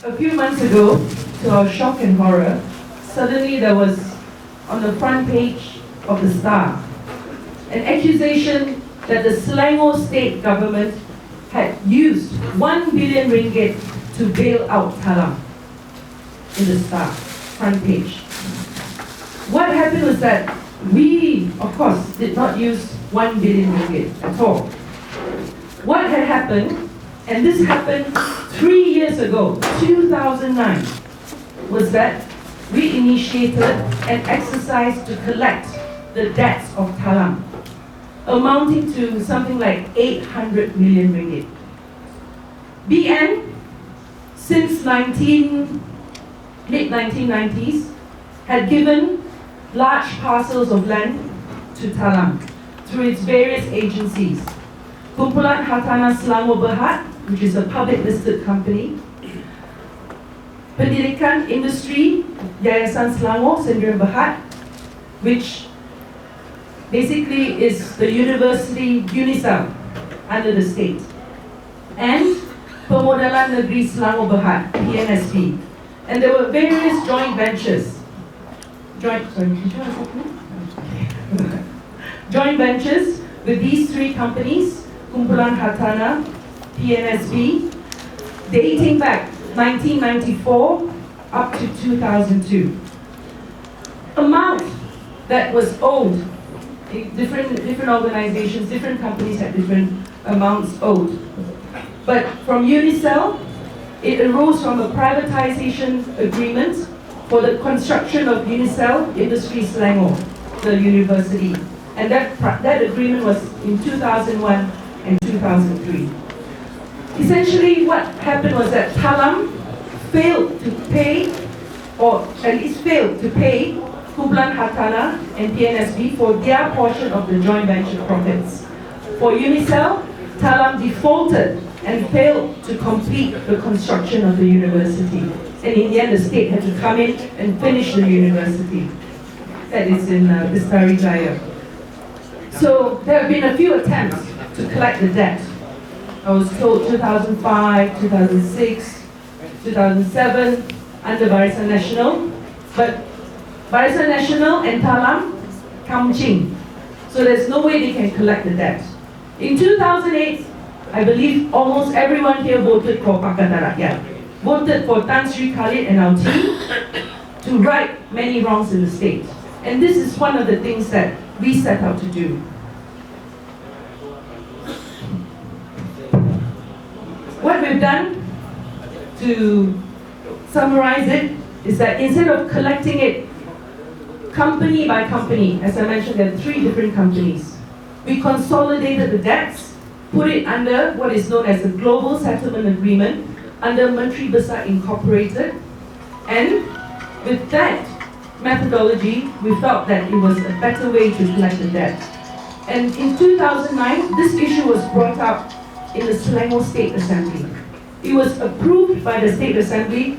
A few months ago, to our shock and horror, suddenly there was on the front page of the Star an accusation that the Selangor state government had used 1 billion ringgit to bail out Talam in the Star front page. What happened was that we, of course, did not use 1 billion ringgit at all. What had happened, and this happened 3 years ago, 2009, was that we initiated an exercise to collect the debts of Talam, amounting to something like 800 million ringgit. BN, since mid-1990s, had given large parcels of land to Talam through its various agencies. Kumpulan Hartanah Selangor Berhad, which is a public listed company. Pendidikan Industri Yayasan Selangor Sdn Berhad, which basically is the university UNISA under the state. And Pemodalan Negeri Selangor Berhad, PNSB. And there were various joint ventures. Joint ventures with these three companies, Kumpulan Hartanah, PNSB, dating back 1994 up to 2002. Amount that was owed, different organizations, different companies had different amounts owed. But from Unicel, it arose from a privatization agreement for the construction of Unicel Industry Selangor, the university. And that agreement was in 2001 and 2003. Essentially what happened was that Talam failed to pay, or at least failed to pay Kumpulan Hartanah and PNSB for their portion of the joint venture profits. For Unicel, Talam defaulted and failed to complete the construction of the university. And in the end, the state had to come in and finish the university. That is in Jaya. So there have been a few attempts to collect the debt. I was told 2005, 2006, 2007 under Barisan Nasional, but Barisan Nasional and Talam kamching. So there's no way they can collect the debt. In 2008, I believe almost everyone here voted for Mediarakyat, voted for Tan Sri Khalid and our team to right many wrongs in the state. And this is one of the things that we set out to do. What we've done, to summarize it, is that instead of collecting it company by company, as I mentioned, there are 3 different companies, we consolidated the debts, put it under what is known as the Global Settlement Agreement under Menteri Besar Incorporated, and with that methodology, we felt that it was a better way to collect the debt. And in 2009, this issue was brought up in the Selangor State Assembly. It was approved by the State Assembly,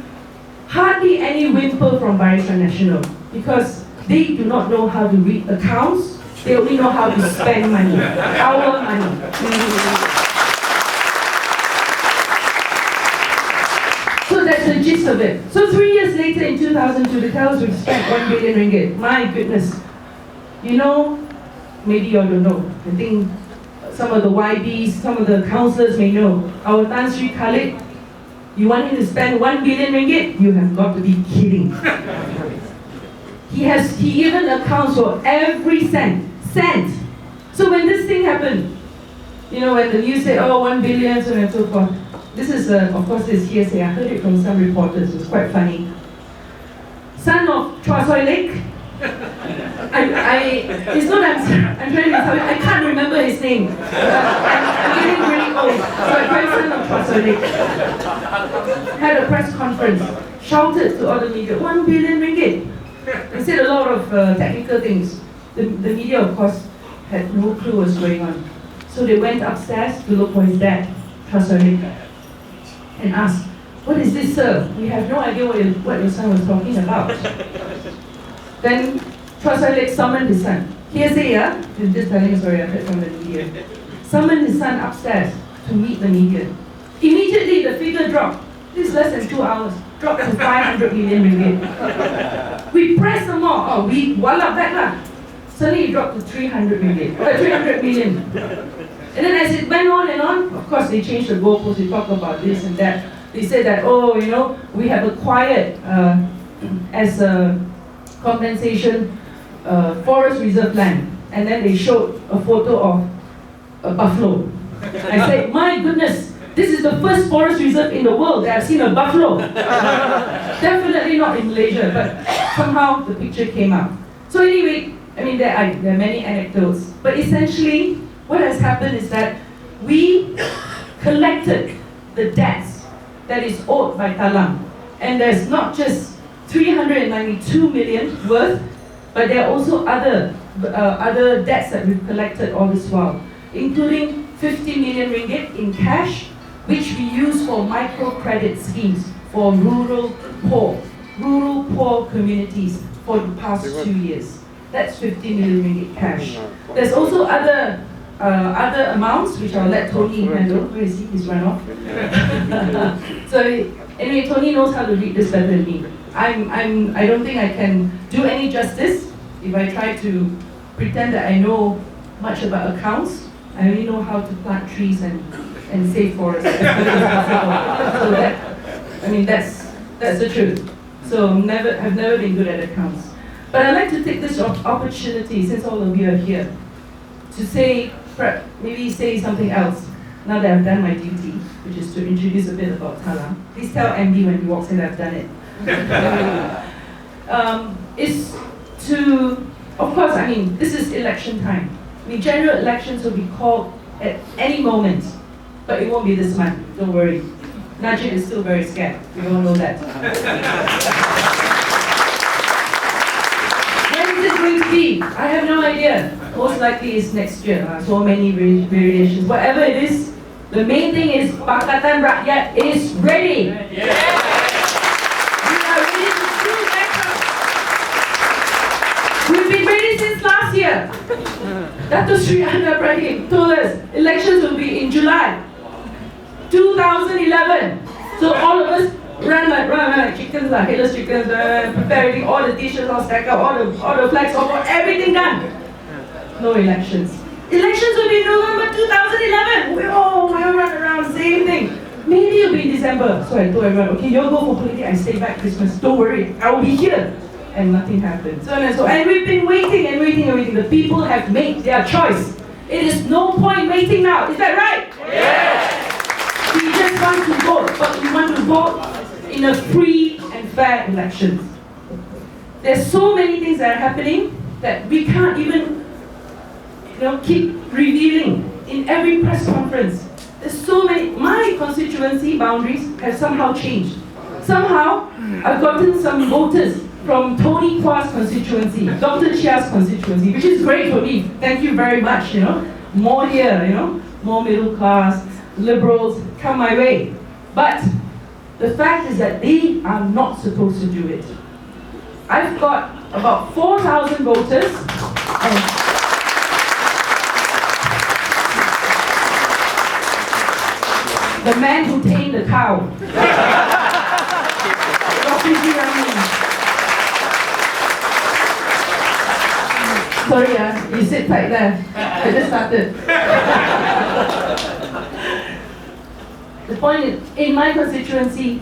hardly any whimper from Barisan Nasional, because they do not know how to read accounts, they only know how to spend money, our money. So that's the gist of it. So 3 years later in 2002, they tell us we've spent 1 billion ringgit. My goodness. You know, maybe you all don't know. I think some of the YBs, some of the councillors may know. Our Tan Sri Khalid, you want him to spend 1 billion ringgit? You have got to be kidding. He even accounts for every cent. So when this thing happened, you know, when the news said, oh, 1 billion, so on and so forth, this is, of course, this hearsay. I heard it from some reporters. It was quite funny. Son of Chua Soi Lek. It's not I'm trying to tell you, I can't remember his name. I'm getting really old. So a grandson of Chua Soi Lek had a press conference, shouted to all the media, 1 billion ringgit. He said a lot of technical things. The media, of course, had no clue what was going on. So they went upstairs to look for his dad, Chua Soi Lek, and asked, what is this, sir? We have no idea what your son was talking about. Then Chua Soi Lek summoned his son. Hearsay, yeah? I'm just telling a story I heard from the media. Summoned his son upstairs to meet the media. Immediately the figure dropped This is less than 2 hours. Dropped to 500 million ringgit. We pressed some more. We wallop back lah. Suddenly it dropped to 300 million. 300 million. And then as it went on and on, of course they changed the goalposts. They talk about this and that. They said that, we have acquired as a compensation forest reserve land. And then they showed a photo of a buffalo. I said, my goodness, this is the first forest reserve in the world that I've seen a buffalo. Definitely not in Malaysia, but somehow the picture came out. So anyway, there are many anecdotes, but essentially what has happened is that we collected the debts that is owed by Talam. And there's not just 392 million worth, but there are also other debts that we've collected all this while, including 50 million ringgit in cash, which we use for microcredit schemes for rural poor communities for the past 2 years. That's 50 million ringgit cash. There's also other amounts which I'll let Tony handle. Where is he? He's run off. So anyway, Tony knows how to read this better than me. I don't think I can do any justice if I try to pretend that I know much about accounts. I only know how to plant trees and save forests. So that's the truth. So I've never been good at accounts. But I'd like to take this opportunity, since all of you are here, to maybe say something else, now that I've done my duty, which is to introduce a bit about Talam. Please tell MD when he walks in that I've done it. Is to, of course, this is election time. General elections will be called at any moment, but it won't be this month, don't worry. Najib is still very scared, we all know that. When is it going to be? I have no idea. Most likely it's next year. So many variations. Whatever it is, the main thing is Pakatan Rakyat is ready. Yeah. We are ready to do that. We've been ready since last year. Dato Sri Anwar Ibrahim told us elections will be in July 2011. So all of us run like chickens, headless chickens, preparing all the dishes, all stacked up, all the flags, everything done. No elections. Elections will be in November 2011. We all run around, same thing. Maybe it'll be in December. So I told everyone, okay, you'll go for politics, I stay back Christmas. Don't worry, I will be here. And nothing happened. And we've been waiting and waiting and waiting. The people have made their choice. It is no point waiting now. Is that right? Yes. We just want to vote, but we want to vote in a free and fair election. There's so many things that are happening that we can't even keep revealing in every press conference. There's so many. My constituency boundaries have somehow changed. Somehow, I've gotten some voters from Tony Kwa's constituency, Dr. Chia's constituency, which is great for me. Thank you very much, More here, more middle class, liberals come my way. But the fact is that they are not supposed to do it. I've got about 4,000 voters, and the man who tamed the cow. Sorry, you sit tight there. I just started. The point is, in my constituency,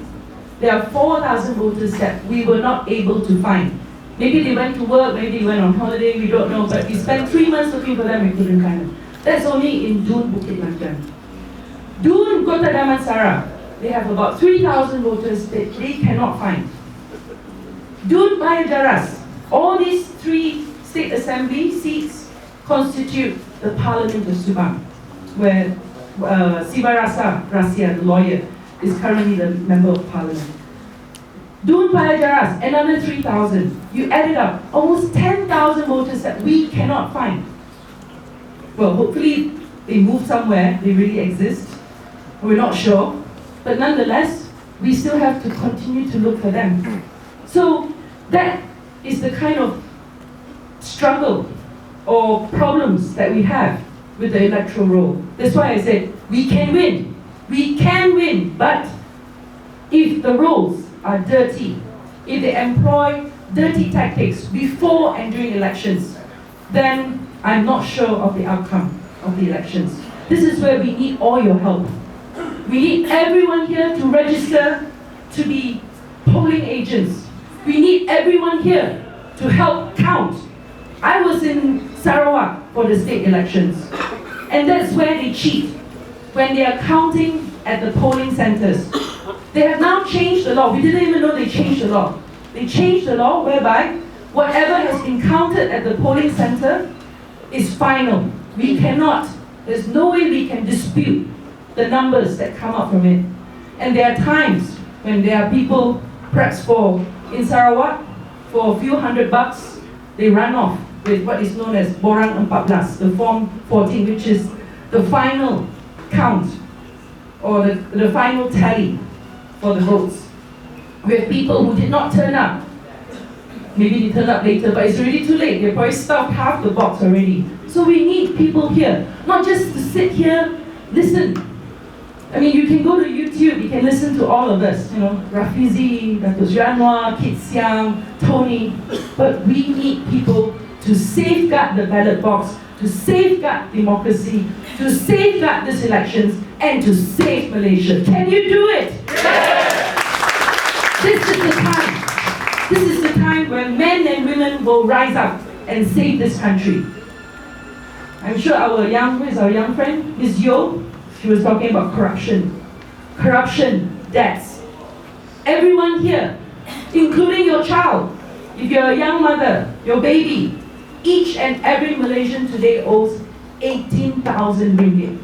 there are 4,000 voters that we were not able to find. Maybe they went to work, maybe they went on holiday, we don't know, but we spent 3 months looking for them, we couldn't find them. That's only in Dun Bukit Lankan. Dun Kota Damansara, they have about 3,000 voters that they cannot find. Dun Bayajaras, all these 3 state assembly seats constitute the Parliament of Subang, where Sivarasa Rasia, the lawyer, is currently the Member of Parliament. Dun Bayajaras, another 3,000. You add it up, almost 10,000 voters that we cannot find. Well, hopefully they move somewhere, they really exist. We're not sure. But nonetheless, we still have to continue to look for them. So that is the kind of struggle or problems that we have with the electoral roll. That's why I said, we can win. We can win, but if the roads are dirty, if they employ dirty tactics before and during elections, then I'm not sure of the outcome of the elections. This is where we need all your help. We need everyone here to register to be polling agents. We need everyone here to help count. I was in Sarawak for the state elections, and that's where they cheat. When they are counting at the polling centers. They have now changed the law. We didn't even know they changed the law. They changed the law whereby whatever has been counted at the polling center is final. We cannot, there's no way we can dispute the numbers that come out from it. And there are times when there are people, perhaps in Sarawak, for a few $100, they run off with what is known as Borang 14, the Form 14, which is the final count or the final tally for the votes. We have people who did not turn up. Maybe they turn up later, but it's already too late. They probably stuffed half the box already. So we need people here, not just to sit here, listen. I mean, you can go to YouTube, you can listen to all of us, Rafizi, Dr. Janwa, Kit Siang, Tony, but we need people to safeguard the ballot box, to safeguard democracy, to safeguard these elections, and to save Malaysia. Can you do it? Yes! This is the time. This is the time when men and women will rise up and save this country. I'm sure who is our young friend? Ms. Yo, she was talking about corruption. Corruption, debts. Everyone here, including your child, if you're a young mother, your baby, each and every Malaysian today owes 18,000 ringgit.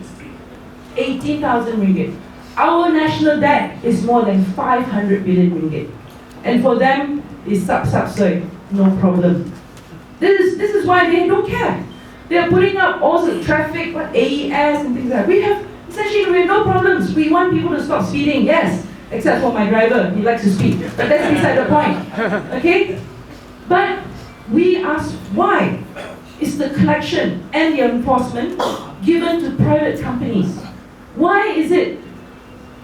18,000 ringgit. Our national debt is more than 500 billion ringgit. And for them, it's sub-sub-soy, no problem. This is why they don't care. They are putting up all the traffic, AES and things like that. We have no problems. We want people to stop speeding, yes, except for my driver, he likes to speed. But that's beside the point, okay? But we ask why is the collection and the enforcement given to private companies? Why is it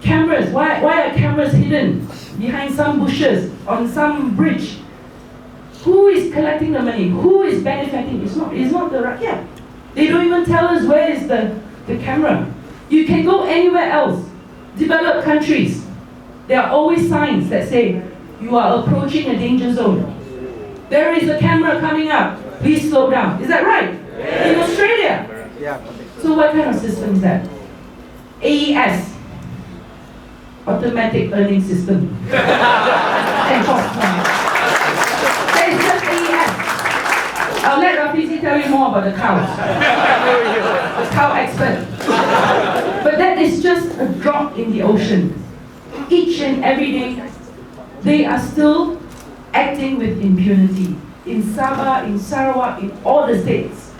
cameras? Why are cameras hidden behind some bushes, on some bridge? Who is collecting the money? Who is benefiting? It's not the rakyat. They don't even tell us where is the camera. You can go anywhere else, developed countries. There are always signs that say, you are approaching a danger zone. There is a camera coming up, please slow down. Is that right? Yeah. In Australia? Yeah. So what kind of system is that? AES, automatic earning system. Enforcement. That is just AES. I'll let Rafizi tell you more about the cows. The cow expert. But that is just a drop in the ocean. Each and every day, they are still acting with impunity. In Sabah, in Sarawak, in all the states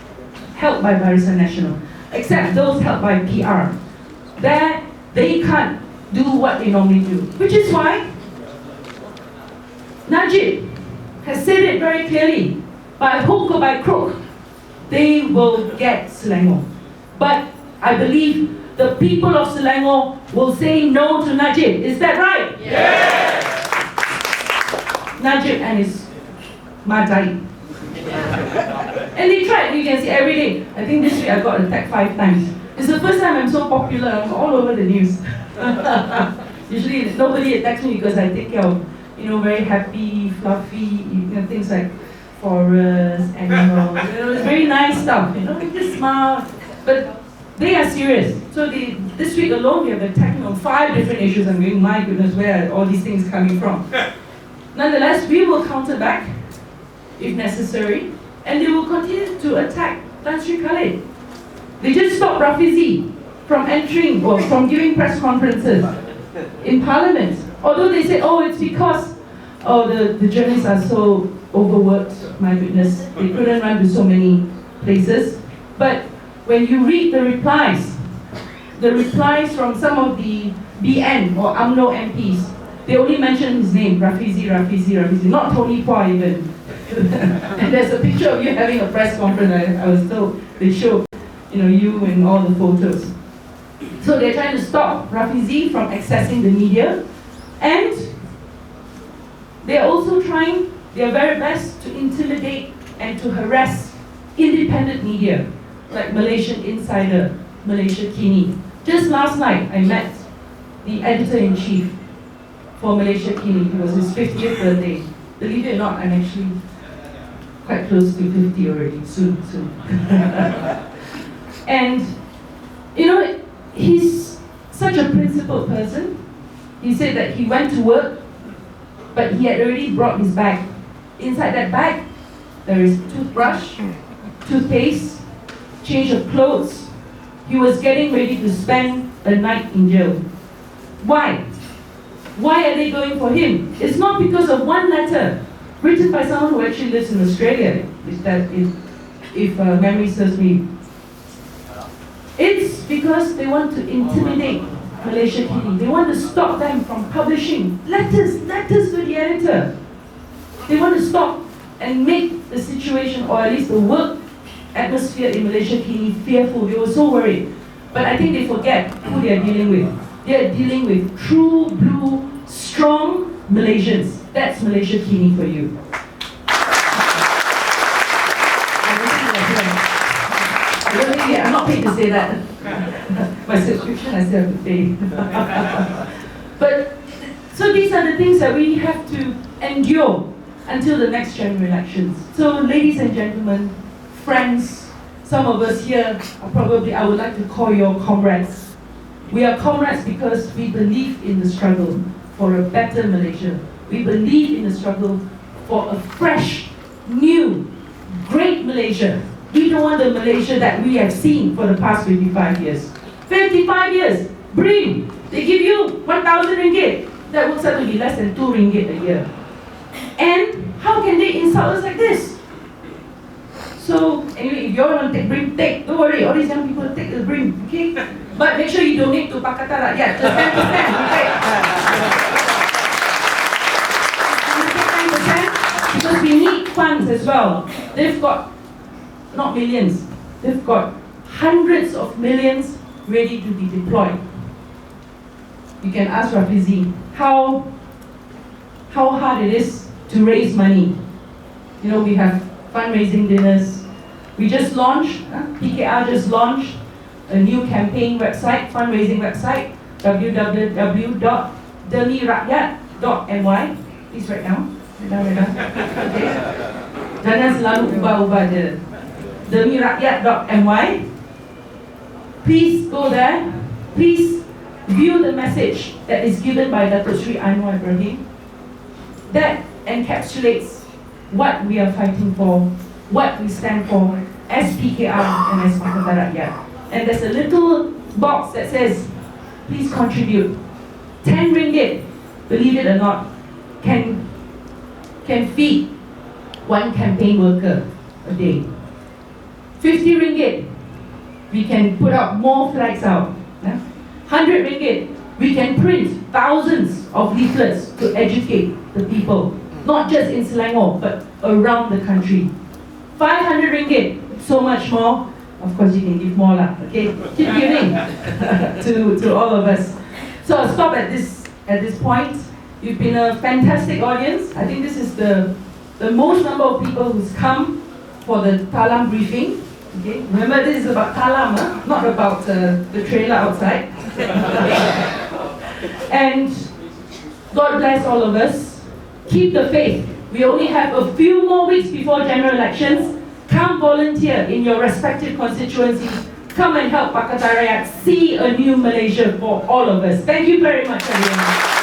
held by Barisan Nasional, except those held by PR. There, they can't do what they normally do. Which is why Najib has said it very clearly, by hook or by crook, they will get Selangor. But I believe the people of Selangor will say no to Najib. Is that right? Yes! Najib and his Madai. And they tried, you can see every day. I think this week I got attacked 5 times. It's the first time I'm so popular, I'm all over the news. Usually nobody attacks me because I take care of, very happy, fluffy, things like forests, animals. It's very nice stuff, you just smile. But they are serious. So this week alone, we have attacked on 5 different issues. I'm going, my goodness, where are all these things coming from? Nonetheless, we will counter back, if necessary, and they will continue to attack Tan Sri Khalid. They just stopped Rafizi from entering or from giving press conferences in Parliament. Although they said, it's because the journalists are so overworked, my goodness, they couldn't run to so many places. But when you read the replies from some of the BN or UMNO MPs, they only mention his name, Rafizi, not Tony Pua even. And there's a picture of you having a press conference. I was told, they showed, you and all the photos. So they're trying to stop Rafizi from accessing the media. And they're also trying their very best to intimidate and to harass independent media, like Malaysian Insider, Malaysia Kini. Just last night, I met the editor-in-chief for Malaysia Kini. It was his 50th birthday. Believe it or not, I'm actually quite close to 50 already, soon. And, you know, he's such a principled person. He said that he went to work, but he had already brought his bag. Inside that bag, there is toothbrush, toothpaste, change of clothes. He was getting ready to spend a night in jail. Why? Why are they going for him? It's not because of one letter written by someone who actually lives in Australia, if memory serves me. It's because they want to intimidate Malaysia Kini. They want to stop them from publishing letters to the editor. They want to stop and make the situation, or at least the work atmosphere in Malaysia Kini, fearful. They were so worried. But I think they forget who they are dealing with. They are dealing with true blue, strong Malaysians. That's Malaysia Kini for you. I'm not paid to say that. My subscription I still have to pay. But so these are the things that we have to endure until the next general elections. So ladies and gentlemen, friends, some of us here are probably, I would like to call you all comrades. We are comrades because we believe in the struggle for a better Malaysia. We believe in the struggle for a fresh, new, great Malaysia. We don't want the Malaysia that we have seen for the past 55 years. 55 years, bring. They give you 1,000 ringgit. That works out to be less than 2 ringgit a year. And how can they insult us like this? So, anyway, if you all want to take bring, take. Don't worry, all these young people take the bring, okay? But make sure you donate to Pakatan Rakyat. Just 10%, okay? 10%, because we need funds as well. They've got not millions, they've got hundreds of millions ready to be deployed. You can ask Rafizi how hard it is to raise money. You know, we have fundraising dinners. We just launched, PKR just launched a new campaign website, fundraising website, www.mediarakyat.my. Please write down. Okay. Jangan selalu ubah-ubah je. mediarakyat.my. Please go there. Please view the message that is given by Datuk Sri Anwar Ibrahim. That encapsulates what we are fighting for, what we stand for as PKR and as Pakatan Rakyat. And there's a little box that says, please contribute. 10 ringgit, believe it or not, can feed one campaign worker a day. 50 ringgit, we can put out more flags out. 100 ringgit, we can print thousands of leaflets to educate the people, not just in Selangor, but around the country. 500 ringgit, so much more. Of course, you can give more, okay? Keep giving to all of us. So I'll stop at this point. You've been a fantastic audience. I think this is the most number of people who's come for the Talam briefing. Okay? Remember, this is about Talam, not about the trailer outside. And God bless all of us. Keep the faith. We only have a few more weeks before general elections. Come volunteer in your respective constituencies. Come and help Pakatan Rakyat see a new Malaysia for all of us. Thank you very much, everyone.